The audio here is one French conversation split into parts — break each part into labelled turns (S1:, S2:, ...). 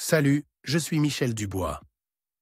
S1: Salut, je suis Michel Dubois.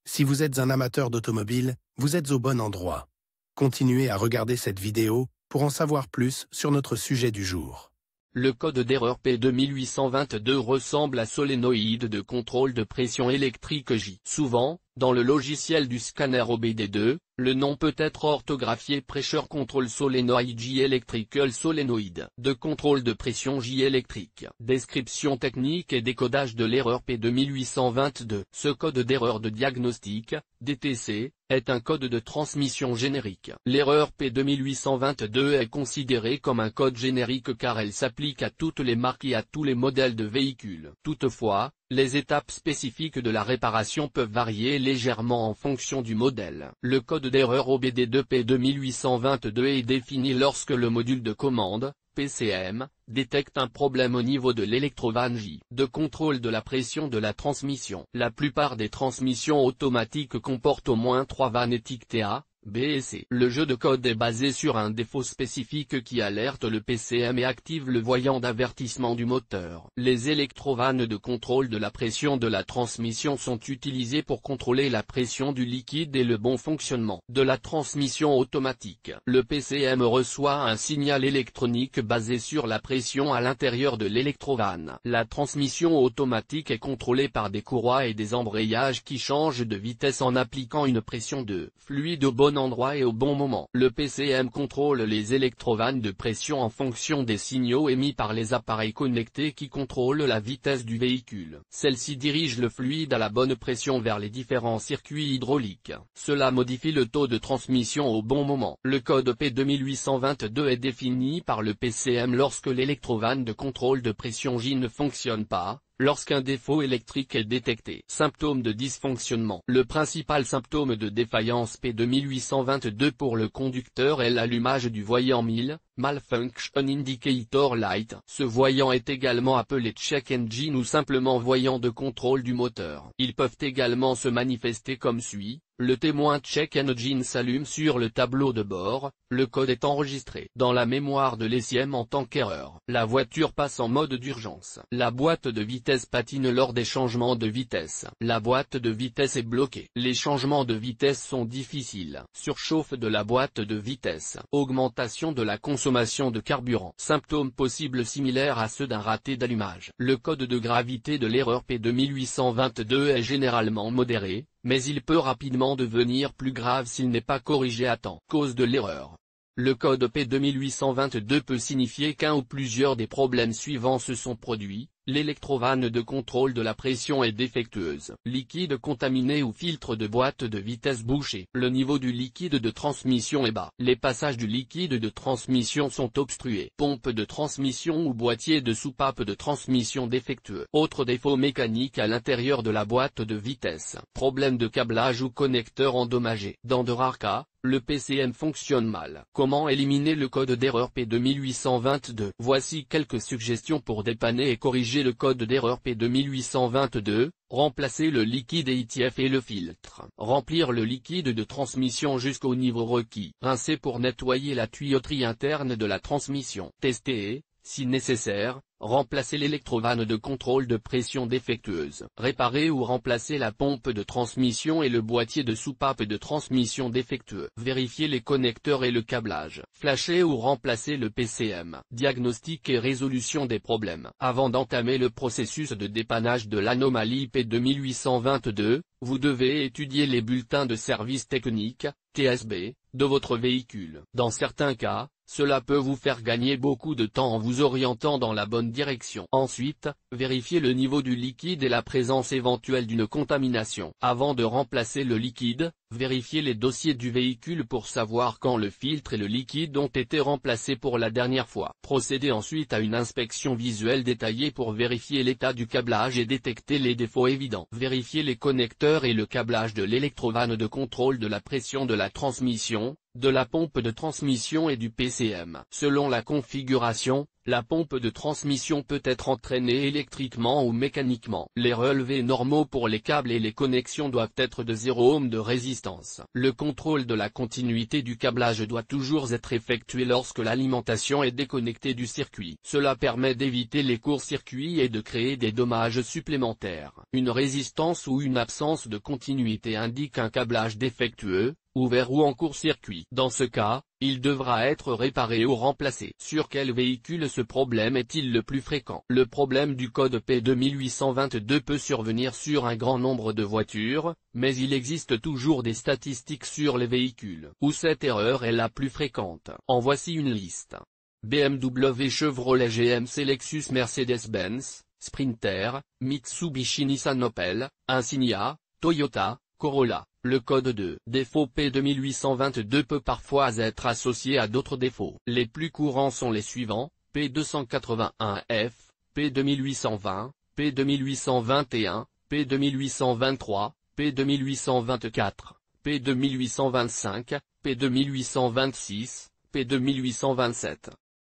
S1: Si vous êtes un amateur d'automobile, vous êtes au bon endroit. Continuez à regarder cette vidéo pour en savoir plus sur notre sujet du jour.
S2: Le code d'erreur P2822 ressemble à solénoïde de contrôle de pression électrique J. Souvent, dans le logiciel du scanner OBD2, le nom peut être orthographié Pressure Control Solenoid J Electrical Solenoid de contrôle de pression J électrique. Description technique et décodage de l'erreur P2822. Ce code d'erreur de diagnostic, DTC, est un code de transmission générique. L'erreur P2822 est considérée comme un code générique car elle s'applique à toutes les marques et à tous les modèles de véhicules. Toutefois, les étapes spécifiques de la réparation peuvent varier légèrement en fonction du modèle. Le code d'erreur OBD2 P2822 est défini lorsque le module de commande, PCM, détecte un problème au niveau de l'électrovanne J de contrôle de la pression de la transmission. La plupart des transmissions automatiques comportent au moins 3 vannes étiquetées A, B et C. Le jeu de code est basé sur un défaut spécifique qui alerte le PCM et active le voyant d'avertissement du moteur. Les électrovannes de contrôle de la pression de la transmission sont utilisées pour contrôler la pression du liquide et le bon fonctionnement de la transmission automatique. Le PCM reçoit un signal électronique basé sur la pression à l'intérieur de l'électrovanne. La transmission automatique est contrôlée par des courroies et des embrayages qui changent de vitesse en appliquant une pression de fluide au bon endroit et au bon moment. Le PCM contrôle les électrovannes de pression en fonction des signaux émis par les appareils connectés qui contrôlent la vitesse du véhicule. Celle-ci dirige le fluide à la bonne pression vers les différents circuits hydrauliques. Cela modifie le taux de transmission au bon moment. Le code P2822 est défini par le PCM lorsque l'électrovanne de contrôle de pression J ne fonctionne pas, lorsqu'un défaut électrique est détecté. Symptômes de dysfonctionnement. Le principal symptôme de défaillance P2822 pour le conducteur est l'allumage du voyant 1000, Malfunction Indicator Light. Ce voyant est également appelé Check Engine ou simplement voyant de contrôle du moteur. Ils peuvent également se manifester comme suit. Le témoin Check Engine s'allume sur le tableau de bord, le code est enregistré dans la mémoire de l'ECM en tant qu'erreur. La voiture passe en mode d'urgence. La boîte de vitesse patine lors des changements de vitesse. La boîte de vitesse est bloquée. Les changements de vitesse sont difficiles. Surchauffe de la boîte de vitesse. Augmentation de la consommation de carburant. Symptômes possibles similaires à ceux d'un raté d'allumage. Le code de gravité de l'erreur P2822 est généralement modéré, mais il peut rapidement devenir plus grave s'il n'est pas corrigé à temps. Cause de l'erreur. Le code P2822 peut signifier qu'un ou plusieurs des problèmes suivants se sont produits. L'électrovanne de contrôle de la pression est défectueuse. Liquide contaminé ou filtre de boîte de vitesse bouché. Le niveau du liquide de transmission est bas. Les passages du liquide de transmission sont obstrués. Pompe de transmission ou boîtier de soupape de transmission défectueux. Autre défaut mécanique à l'intérieur de la boîte de vitesse. Problème de câblage ou connecteur endommagé. Dans de rares cas, le PCM fonctionne mal. Comment éliminer le code d'erreur P2822? Voici quelques suggestions pour dépanner et corriger le code d'erreur P2822. Remplacer le liquide EITF et le filtre. Remplir le liquide de transmission jusqu'au niveau requis. Rincer pour nettoyer la tuyauterie interne de la transmission. Tester, si nécessaire, remplacer l'électrovanne de contrôle de pression défectueuse. Réparer ou remplacer la pompe de transmission et le boîtier de soupape de transmission défectueux. Vérifier les connecteurs et le câblage. Flasher ou remplacer le PCM. Diagnostic et résolution des problèmes. Avant d'entamer le processus de dépannage de l'anomalie P2822, vous devez étudier les bulletins de service technique, TSB, de votre véhicule. Dans certains cas, cela peut vous faire gagner beaucoup de temps en vous orientant dans la bonne direction. Ensuite, vérifiez le niveau du liquide et la présence éventuelle d'une contamination. Avant de remplacer le liquide, vérifiez les dossiers du véhicule pour savoir quand le filtre et le liquide ont été remplacés pour la dernière fois. Procédez ensuite à une inspection visuelle détaillée pour vérifier l'état du câblage et détecter les défauts évidents. Vérifiez les connecteurs et le câblage de l'électrovanne de contrôle de la pression de la transmission. de la pompe de transmission et du PCM. Selon la configuration, la pompe de transmission peut être entraînée électriquement ou mécaniquement. Les relevés normaux pour les câbles et les connexions doivent être de 0 ohm de résistance. Le contrôle de la continuité du câblage doit toujours être effectué lorsque l'alimentation est déconnectée du circuit. Cela permet d'éviter les courts-circuits et de créer des dommages supplémentaires. Une résistance ou une absence de continuité indique un câblage défectueux, ouvert ou en court-circuit. Dans ce cas, il devra être réparé ou remplacé. Sur quel véhicule ce problème est-il le plus fréquent? Le problème du code P2822 peut survenir sur un grand nombre de voitures, mais il existe toujours des statistiques sur les véhicules où cette erreur est la plus fréquente. En voici une liste. BMW, Chevrolet, GMC, Lexus, Mercedes-Benz, Sprinter, Mitsubishi, Nissan, Opel, Insignia, Toyota, Corolla. Le code de défaut P2822 peut parfois être associé à d'autres défauts. Les plus courants sont les suivants: P281F, P2820, P2821, P2823, P2824, P2825, P2826, P2827.